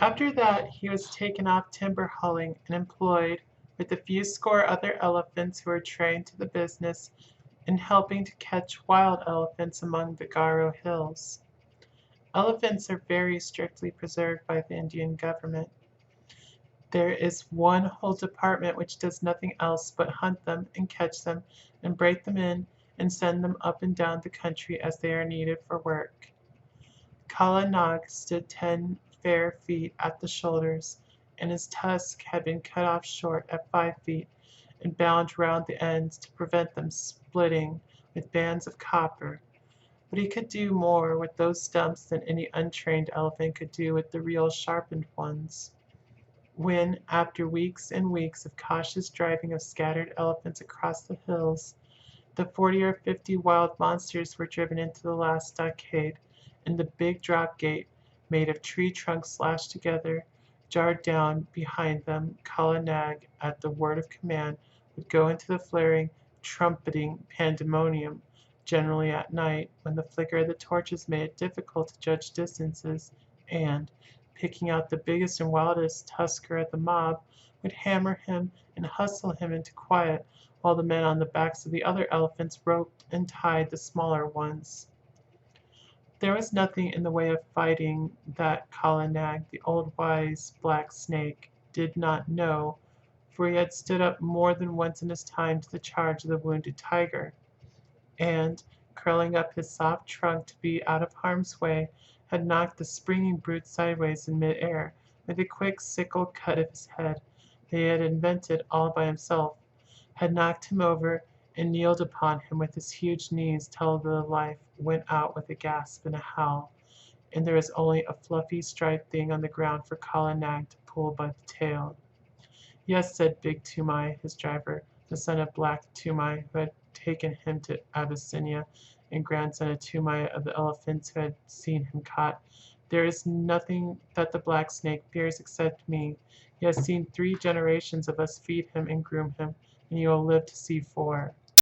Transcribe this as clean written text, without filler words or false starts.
After that he was taken off timber hauling and employed, with a few score other elephants who were trained to the business, in helping to catch wild elephants among the Garo hills. Elephants are very strictly preserved by the Indian government. There is one whole department which does nothing else but hunt them and catch them and break them in and send them up and down the country as they are needed for work. Kala Nag stood 10 fair feet at the shoulders, and his tusk had been cut off short at 5 feet and bound round the ends to prevent them splitting with bands of copper. But he could do more with those stumps than any untrained elephant could do with the real sharpened ones. When, after weeks and weeks of cautious driving of scattered elephants across the hills, the 40 or 50 wild monsters were driven into the last stockade, and the big drop gate, made of tree trunks lashed together, jarred down behind them, Kala Nag, at the word of command, would go into the flaring, trumpeting pandemonium, generally at night, when the flicker of the torches made it difficult to judge distances, and, picking out the biggest and wildest tusker of the mob, would hammer him and hustle him into quiet, while the men on the backs of the other elephants roped and tied the smaller ones. There was nothing in the way of fighting that Kala Nag, the old wise black snake, did not know, for he had stood up more than once in his time to the charge of the wounded tiger, and, curling up his soft trunk to be out of harm's way, had knocked the springing brute sideways in mid-air, with a quick sickle cut of his head that he had invented all by himself, had knocked him over, and kneeled upon him with his huge knees till the life went out with a gasp and a howl, and there was only a fluffy striped thing on the ground for Kala Nag to pull by the tail. Yes, said Big Toomai, his driver, the son of Black Toomai, who had taken him to Abyssinia, and grandson of Toomai of the elephants who had seen him caught. There is nothing that the black snake fears except me. He has seen 3 generations of us feed him and groom him, and he will live to see 4.